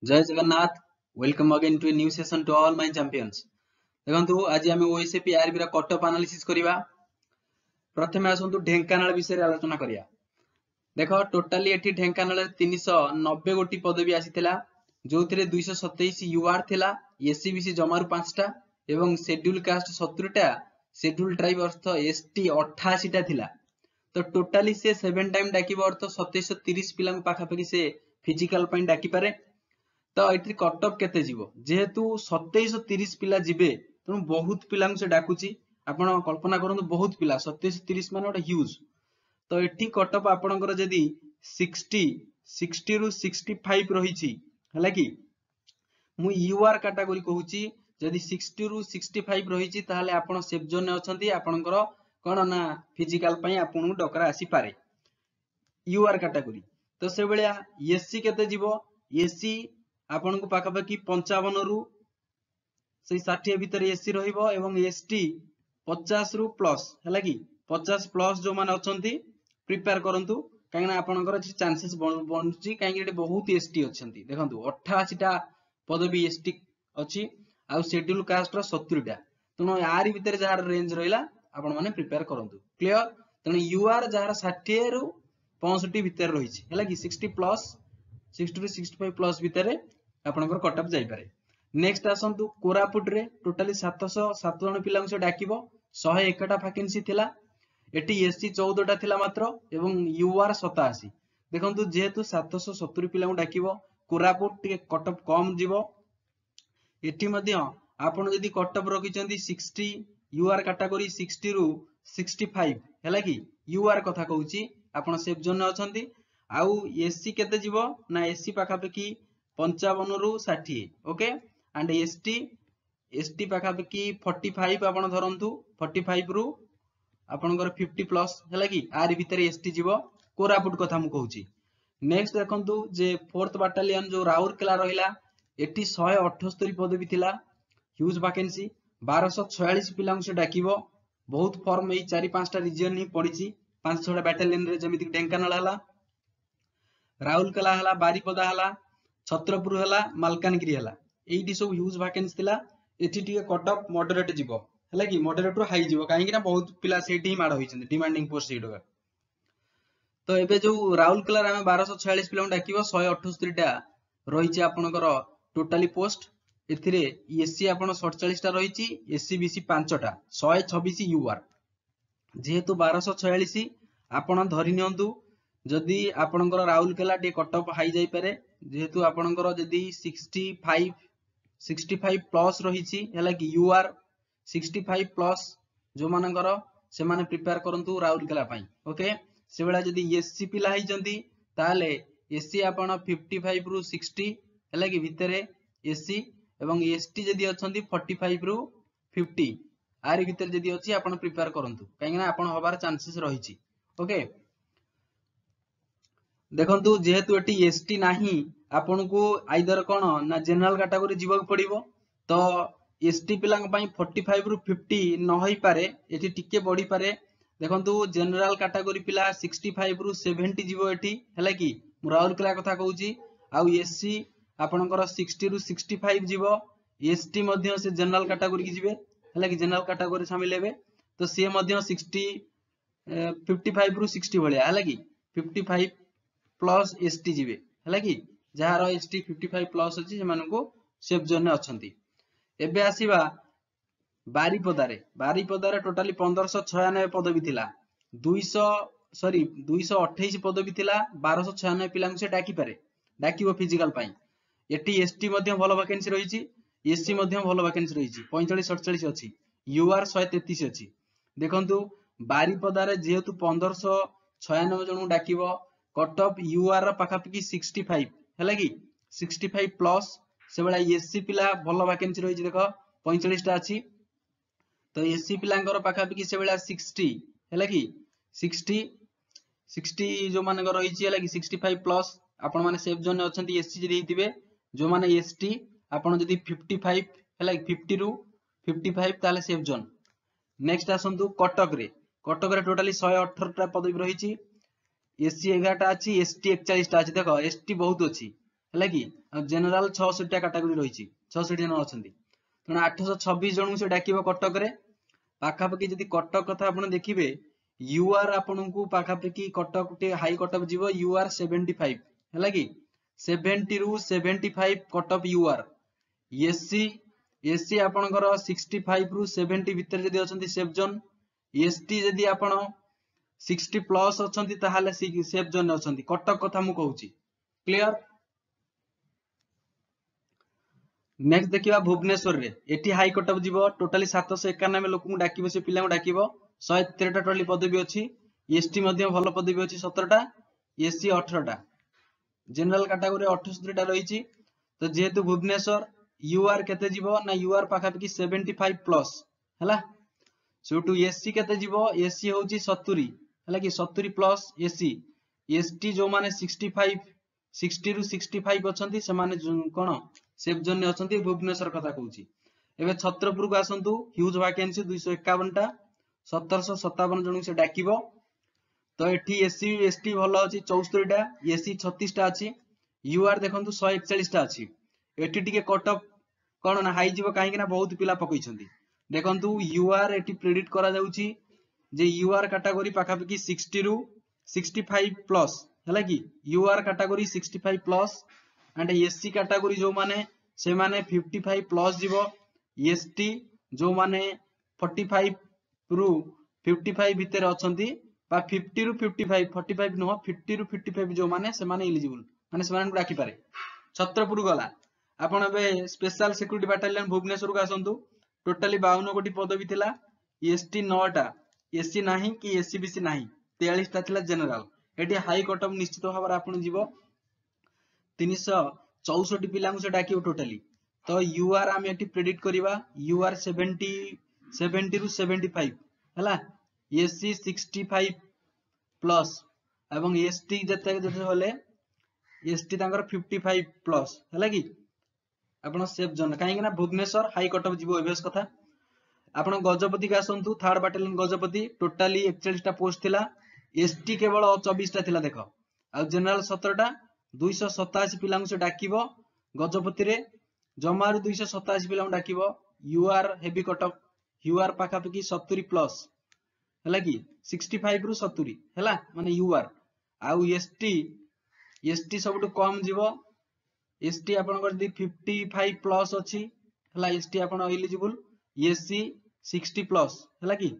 जय Jagannath. Welcome again to a new session to all my champions. देखंतु आज हम ओएसएपी आरबी रा कटअप एनालिसिस करिवा। प्रथमे आसंतु ढेंकानाल विषय रे आलोचना करिया। देखो टोटाली एठी ढेंकानाल 390 गोटी पदवी आसीथिला, जोथिरे 227 यूआर थिला, एससीबीसी जमारु 5 टा एवं शेड्यूल कास्ट 70 टा, शेड्यूल ट्राइब अर्थ एसटी 88 टा थिला। तो टोटाली से 7 टाइम डाकिबो अर्थ 2730 पिलांग पाखापाखि से फिजिकल पई डाकी पारे। तो एठी कटअप केते जीवो जेहेतु 2730 पिला जिबे तेणु बहुत पिलांग से डाकुची। आपण कल्पना करंतु बहुत पिला 2730 माने ओटा ह्यूज। तो एठी कटअप आपणकर जदी 60 रु 65 रहिछि हला कि मु यूआर कैटेगरी कहूची। जदी 60 रु 65 रहिछि ताहाले आपण सेफ जोन ने अछंती। आपणकर कोन ना फिजिकल पई आपणु डकरा आसी पारे यूआर कैटेगरी। तो से बेलिया एससी केते जीवो एससी आपन को पाखापाखि 55 रु से 60 भीतर एससी रहिबो एवं एसटी 50 रु प्लस हैला कि 50 प्लस जो माने अछंती प्रिपेयर करंतु काहे ना आपनकर चांसेस बनुची। काहे कि बहुत एसटी अछंती। देखंतु 88 टा पदवी एसटी अछि आ शेड्यूल कास्ट रो 70 टा। तनो यार भीतर जहार रेंज रहिला आपन माने प्रिपेयर करंतु। क्लियर। तनो यूआर जहार 60 रु 65 भीतर रहिछि हैला कि 60 प्लस 60 रु 65 प्लस भीतर आपनकर कटअप जाई पारे। नेक्स्ट आसंतु कोरापुट रे टोटली 707 जन पिलांग से डाकिबो। 101 टा वैकेंसी थिला। एटी एससी 14 टा थिला मात्र एवं यूआर 87। देखंतु जेहेतु 770 पिलांग डाकिबो कोरापुट टिके कटअप कम जीवो। एटी मध्य आपण जदी कटअप रखिचंदी 60 यूआर कैटेगरी 60 रु 65 हैला कि यूआर कथा कहूची आपण सेफ जोन ने अछंती। आउ एससी केते जीवो ना एससी पाखापाखि 55 रु 60 ओके एंड एसटी पाखापाखि 45 आपण धरंतु 45 रु आपनकर 50 प्लस हैला कि आर भीतर एसटी जीवो। कोरापुट कथा मु कहूची। नेक्स्ट देखंतु जे 4th बटालियन जो राउरकेला रहिला एटी 178 पदवी थिला। ह्यूज वैकेंसी 1246 पिलांग से डाकिबो। बहुत फॉर्म एई 4-5 टा रीजन ही पडिची। 5-6 टा बटालियन रे जेमिति ढेंकानाल हला, राउरकेला हला, बारिपदा हला, छत्रपुर हला, मालकानगिरी हला। एइटी सब ह्यूज वैकेंसी थिला। एठी टिके कटअप मॉडरेट जीवो हैला कि मॉडरेट रो हाई जीवो काहे कि ना बहुत पिला सेठी ही माड होइछन डिमांडिंग पोस्ट सेठी। तो एबे जो राउरकेला रे हम 1246 पिला डाकिबो 178 टा रहिछि आपनकर टोटली पोस्ट। एथिरे एससी आपण 47 टा रहिछि, एससी बीसी 5 टा 126 यूआर। जेहेतु 1246 आपण धरि नियंतु जदी आपनकर राउरकेला टे कटअप हाई जाई पारे। जेहेतु आपनकर जदी 65 प्लस रहिछि हैला कि यूआर 65 प्लस जो मानकर से माने प्रिपेयर करंतु राउरकेला पई ओके। से बेला जदी एससी पिला हई जंती ताले एससी आपण 55 रु 60 हैला कि भितरे एससी एवं एसटी जदी अछंती 45 रु 50 आरि भितर जदी अछि आपण प्रिपेयर करंतु काहे ना आपण होबार चांसेस रहिछि ओके। देखंतु जेहेतु एटी एसटी नाही आपण को आइदर कोन ना जनरल कैटेगरी जीवक पड़िबो। तो एसटी पिलांग पई 45 रु 50 न होई पारे, एटी टिके बढ़ी पारे। देखंतु जनरल कैटेगरी पिला 65 रु 70 जीवो एटी हैला कि राउरकेला कथा कहूची। आउ एससी आपनकर 60 रु 65 जीवो। एसटी मध्य से जनरल कैटेगरी की जीवे हैला कि जनरल कैटेगरी शामिल हेबे। तो से मध्य 55 रु 60 भलिया हैला कि 55 प्लस एसटी जीवे हैला कि जहार एसटी 55 प्लस अछि से मानको सेफ जोन ने अछंती। एबे आसीबा बारिपदारे टोटाली 1596 पदवी थिला। 228 पदवी थिला। 1296 पिलांग से डाकी पारे डाकिबो फिजिकल पई। एटी एसटी मध्य भलो वैकेंसी रहिछि, एससी मध्य भलो वैकेंसी रहिछि 45-47 अछि, यूआर 133 अछि। देखंतु बारिपदारे जेहेतु 1596 जन डाकिबो कटअप यूआर पाखापाखि 65 हैला कि 65 प्लस। से बेला एससी पिला भलो वैकेंसी रहिछि देखो 45 टा अछि। तो एससी पिलांकर पाखापाखि से बेला 60 हैला कि 60 जो माने रहिछि हैला कि 65 प्लस आपण माने सेफ जोन ने अछंती। एससी जदी हितिबे जो माने एसटी आपण जदी 55 हैला कि 50 रु 55 ताले सेफ जोन। नेक्स्ट आसंतु कटक रे टोटली 118 टा पदवी रहिछि। एससी 11 टा अछि, एसटी 41 टा अछि। देखो एसटी बहुत अछि है कि जनरल 66 कैटेगरी रही 66 जन अच्छा तेणु 826 जन से डाक कटक रे पाखापाखि जदि कटक कथा आप देखिए यूआर आपन को पाखापाखि कटक टे हाई कटअप जीव यूआर 75 है कि 70 रू 75 कटअप यूआर एससी एससी आपनकर 65 रू 70 भितर जदि अछंती सेफ जोन एसटी जदि आपण 60 प्लस अछंती ताहाले सेफ जोन अछंती कटक कथा मु कहूची क्लियर। नेक्स्ट देखिबा भुवनेश्वर रे एठी हाई कटअप जीवो टोटली 791 लोक को डाकिबो से पिला को डाकिबो 113 टा टोटली पदवी अछि एसटी मध्ये भलो पदवी अछि 17 टा एससी 18 टा जनरल कैटेगरी 78 टा रहिछि तो जेहेतु भुवनेश्वर यूआर केते जीवो ना यूआर पाखापाखि 75 प्लस हैला सेटू एससी केते जीवो एससी होची 70 हैला कि 70 प्लस एससी एसटी जो माने 65 60 रु 65 अछंती से माने कोन सेफ जोन ने अछंती भुवनेश्वर कथा कहूची। एबे छत्रपुर को आसंतु ह्यूज वैकेंसी 251 टा 1757 जन से डाकिबो तो एठी एससी एसटी भलो अछि 74 टा एससी 36 टा अछि यूआर देखंतु 141 टा अछि एठी टिके कट ऑफ कोन ना हाई जीवो काहे कि ना बहुत पिला पकइछंती देखंतु यूआर एठी प्रेडिक्ट करा जाउची जे यूआर कैटेगरी पाखापाखि 60 रु 65 प्लस हैला कि UR category 65 plus and SC category जो माने से माने 55 प्लस जीवो एसटी जो माने 45 रु 55 भितर अछंती बा 50 रु 55 45 नो 50 रु 55 जो माने से माने एलिजिबल माने से माने को डाकी पारे। छत्रपुर गला आपण बे स्पेशल सिक्योरिटी बटालियन भुवनेश्वर को आसंतु टोटली 52 कोटी पदवी थिला एसटी 9 टा एससी नाही कि एससीबीसी नाही 43 टा थिला general eighty high cut off निश्चित भाବରେ आपण जीवो 364 पिला से डाकियो टोटली तो यूआर हम एटी प्रेडिक्ट करिवा यूआर 70 रु 75 हैला एससी 65 प्लस एवं एसटी जते जते होले एसटी तांकर 55 प्लस हैला कि आपण सेफ जोन काहे कि ना भुवनेश्वर हाई कट ऑफ जीवो एबेस कथा। आपण गजपति का आसंतु थर्ड बैटालियन गजपति टोटली 41 टा पोस्ट थिला एसटी केवल 24 टा थिला देखो आ जनरल 17 टा 287 पिला से डाकिबो गजपति रे जमार 287 पिला डाकिबो UR heavy cut off UR पाखापाखि 70 प्लस हैला कि 65 रु 70 हैला माने यूआर आउ एसटी सबटु कम जीवो एसटी आपनकर यदि 55 प्लस अछि हैला एसटी आपन एलिजिबल एससी 60 प्लस हैला कि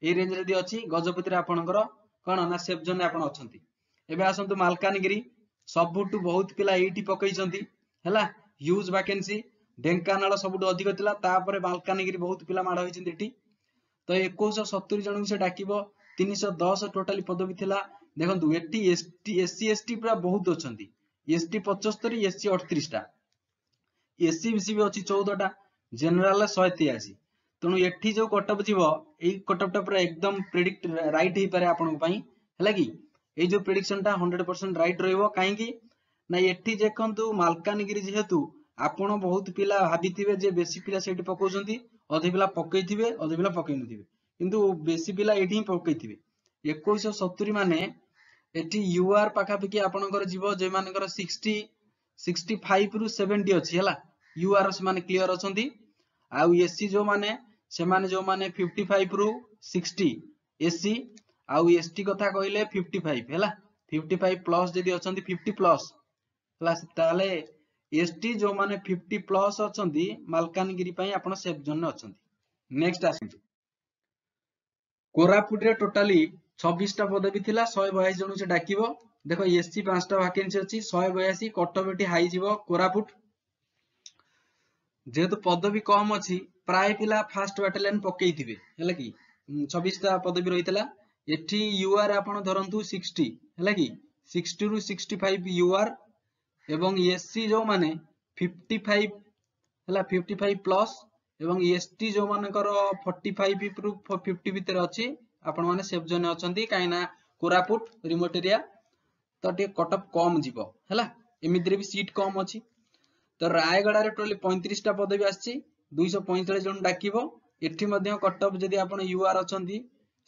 ए रेंज रे दि अछि गजपति रे आपनकर कोन ना सेफ जोन आपन अछंती। एबे आसंतु मालकानगिरी सबटु बहुत पिला एठी पकइछंती हैला ह्यूज वैकेंसी ढेंकानाल सबटु अधिक थिला तापरे मालकानगिरी बहुत पिला माड होइछंती एठी तो 2170 जन से डाकिबो 310 टोटली पदवी थिला देखंतु एठी एसटी एससी एसटी पूरा बहुत अछंती एसटी 75 एससी 38 टा एससी बीसी भी अछि 14 टा जनरल 183 तणु एठी जो कटअप जीवो एई कटअप टा पूरा एकदम प्रेडिक्ट राइट हे पारे आपन पई हैला कि एई जो प्रेडिक्शन टा 100% राइट रहइबो काहे कि ना एठी देखंतु मालकानगिरी जेहेतु आपण बहुत पिला भाबिथिबे जे बेसी पिला सेठी पकोजंती अधे पिला पकइथिबे अधे पिला पकइ नथिबे किंतु बेसी पिला एठी पकइथिबे 2170 माने एठी यूआर पाखापाखि आपनकर जीवो जे मानकर 60 65 रु 70 अछि हैला यूआर से माने क्लियर अछंती आउ एससी जो माने 55 रु 60 एससी आउ एसटी कथा कहले 55 हैला 55 प्लस जदी अछंती 50 प्लस हैला ताले एसटी जो माने 50 प्लस अछंती मालकानगिरी पई आपण सेफ जोन अछंती। नेक्स्ट आसंतु कोरापुट रे टोटली 26 टा पदवी थिला 182 जन से डाकिबो देखो एससी 5 टा वैकेंसी अछि 182 कटबेटी हाई जीवो कोरापुट जेहेतु पदवी कम अछि प्राय पिला फास्ट बैटालियन पकइथिबे हैला कि 26 टा पदवी रहितला एठी यूआर आपण धरंतु 60 हैला कि 60 रु 65 यूआर एवं एससी जो माने 55 हैला 55 प्लस एवं एसटी जो मानकर 45 रु 50 भीतर अछि आपण माने सेफ जोन अछंती काइना कोरापुट रिमोट एरिया तो टे कटअप कम जीवो हैला एमिद्रे भी सीट कम अछि तो रायगढ़ रे टोटली 35 टा पदवी आछि 245 जन डाकिबो एठी मध्ये कटअप जदी आपण यूआर अछंती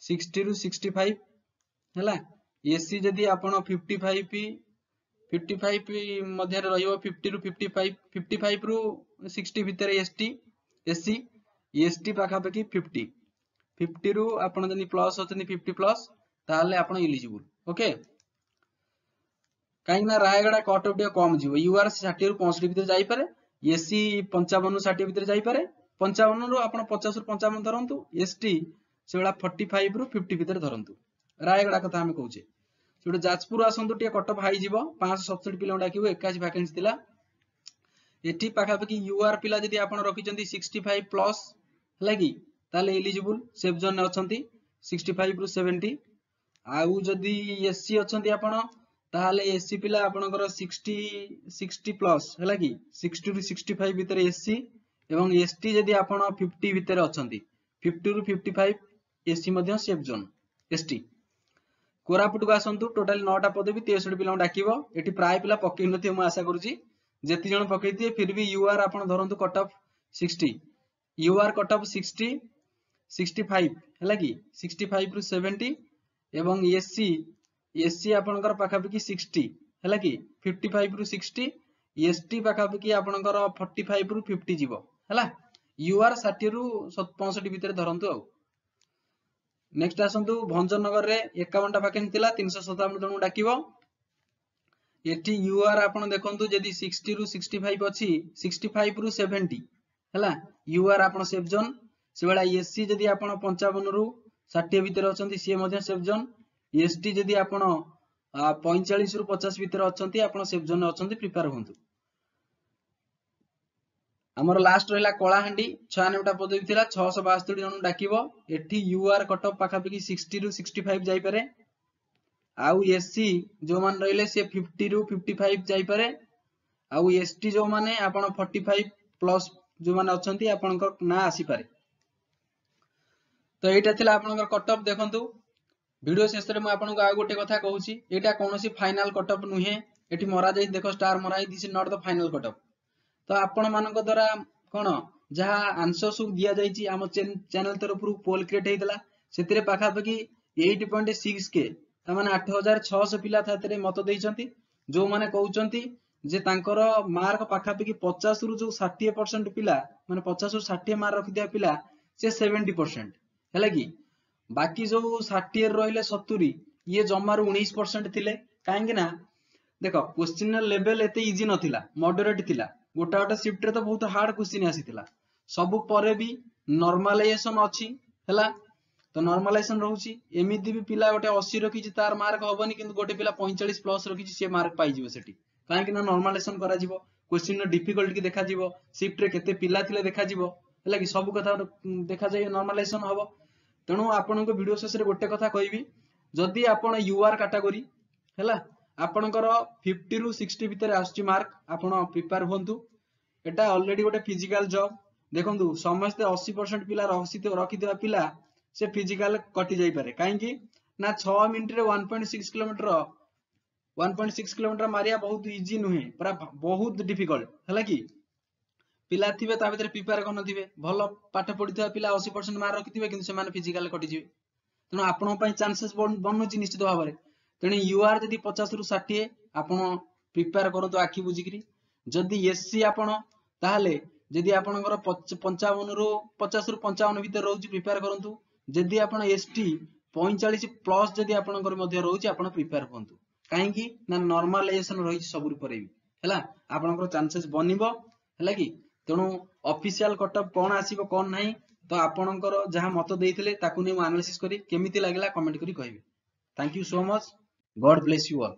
60 रु 65 हैला एससी जदी आपण 55 55 मध्य रहिबो 50 रु 55 रु 60 भितर एसटी एससी एसटी पाखापाखि 50 रु आपण जनी प्लस अछनी 50 प्लस ताले आपण एलिजिबल ओके काहे ना रायगड़ा कट ऑफ कम जीवो यूआर 60 रु 65 भितर जाई पारे एससी 55 रु 60 भितर जाई पारे 55 रु आपण 50 रु 55 धरंतु एसटी सेबला 45 रु 50 भितर धरंतु रायगड़ा कथा हम कहूचे सेडो जाजपुर आसंतु टिया कट ऑफ हाई जीवो 567 पिला डाकिबो 81 वैकेंसी थिला एठी पाखापाखि यूआर पिला जदि आपण रखिचंती 65 प्लस हला कि ताले एलिजिबल सेफ जोन ने अछंती 65 रु 70 आउ जदि एससी अछंती आपण ताले एससी पिला आपणकर 60 प्लस हला कि 60 रु 65 भितर एससी एवं एसटी जदि आपण 50 भितर अछंती 50 रु 55 एससी मध्ये सेफ जोन एसटी कोरापुट को आसंतु टोटल 9टा पदवी 63 पिला डाकिबो एठी प्राय पिला पकई नथि म आशा करूची जेति जण पकईते फिर भी यूआर आपण धरंतु cut off 60 UR cut off 60 65 हला कि 65 रु 70 एवं एससी एससी आपणकर पाखापाखि 60 हला कि 55 रु 60 एसटी पाखापाखि आपणकर 45 रु 50 जीवो हला यूआर 60 रु 65 भितर धरंतु आ नेक्स्ट आसंतु भंजनगर रे 51टा वैकेंसी थिला 357 जण डाकिबो एठी यूआर आपण देखंतु जदी 60 रु 65 अछि 65 रु 70 हला यूआर आपण सेफ जोन सेबेला एससी जदी आपण 55 रु 60 भितर अछंती सी मध्ये सेफ जोन एसटी जदी आपण 45 रु 50 भितर अछंती आपण सेफ जोन अछंती प्रिपेयर होंतु हमर लास्ट रहला कोलाहांडी 96टा पदवी थिला 672 जण डाकिबो एठी यूआर कट ऑफ पाखापाखि 60 रु 65 जाई पारे आउ एससी जो मान रहिले से 50 रु 55 जाई पारे आउ एसटी जो माने आपण 45 प्लस जो माने अछंती आपनकर ना आसी पारे तो एटा थिला आपनकर कट ऑफ देखंतु वीडियो शेष रे म आपनको आ गोटे कथा कहूची एटा कोनोसी फाइनल कट ऑफ नुहे एठी मरा जाई देखो स्टार मरा this is not the final cut off तो आपण मानक द्वारा कोन जहा आंसर सब दिया जाईची हम चैनल तरफ पोल क्रिएट हेतला सेतिरे पाखापाखि 8.6 के त माने 8600 पिला थातरे मत देइचंती जो माने कहउचंती जे तांकर मार्क पाखापाखि 50 रु जो 60% पिला माने 50 रु 60 मार्क रखि दिया पिला से 70% हैला कि बाकी जो 60 रहिले 70 ये जमार 19% थिले काहेकि ना देखो क्वेश्चन लेवल एते इजी नथिला मॉडरेट थिला गोटा गोटा शिफ्ट रे तो बहुत हार्ड क्वेश्चन आसीथिला सब परे भी नॉर्मलाइजेशन अछि हैला तो नॉर्मलाइजेशन रहउची एमिति भी पिला गोटे 80 रखिछि तार मार्क होबनी किंतु गोटे पिला 45 प्लस रखिछि से मार्क पाई जिवो सेठी काहे कि ना नॉर्मलाइजेशन करा जिवो क्वेश्चन नो डिफिकल्टी की देखा जिवो शिफ्ट रे केते पिला थिले देखा जिवो हैला कि सब कथा देखा जाय नॉर्मलाइजेशन होबो तणु आपन को वीडियो शेष रे गोटे कथा कहबी जदी आपन यूआर कैटेगरी हैला आपनकर 50 रु 60 भितर आछि मार्क आपन प्रिपेयर होंतु एटा ऑलरेडी गोटे फिजिकल जॉब देखंतु समस्त 80% पिला रखिथिबा पिला से फिजिकल कटि जाई पारे काहे कि ना 6 मिनिट रे 1.6 किलोमीटर मारिया बहुत इजी नुहे पूरा बहुत डिफिकल्ट हला कि पिला थिबे ता भीतर प्रिपेयर करन थिबे भलो पाठ पढिथिबा पिला 80% मार्क रखिथिबे किंतु से माने फिजिकल कटि जिवे तनो आपन पई चांसेस बननुची निश्चित भाबरे तेने यूआर जदी 50 रु 60 आपण प्रिपेयर करतो आखि बुझिकरी जदी एससी आपण ताहाले जदी आपनकर 55 रु 50 रु 55 भीतर रहउची प्रिपेयर करंतु जदी आपण एसटी 45 प्लस जदी आपनकर मध्ये रहउची आपण प्रिपेयर होंतु काहे कि ना नॉर्मलाइजेशन रही सबुर परे भी हैला आपनकर चांसेस बनिबो हैला कि तणु ऑफिशियल कट ऑफ कोन आसीबो कोन नाही तो आपनकर जहा मत देइथिले ताकु नै एनालिसिस करी केमिति लागला कमेंट करी कहबे thank you so much God bless you all.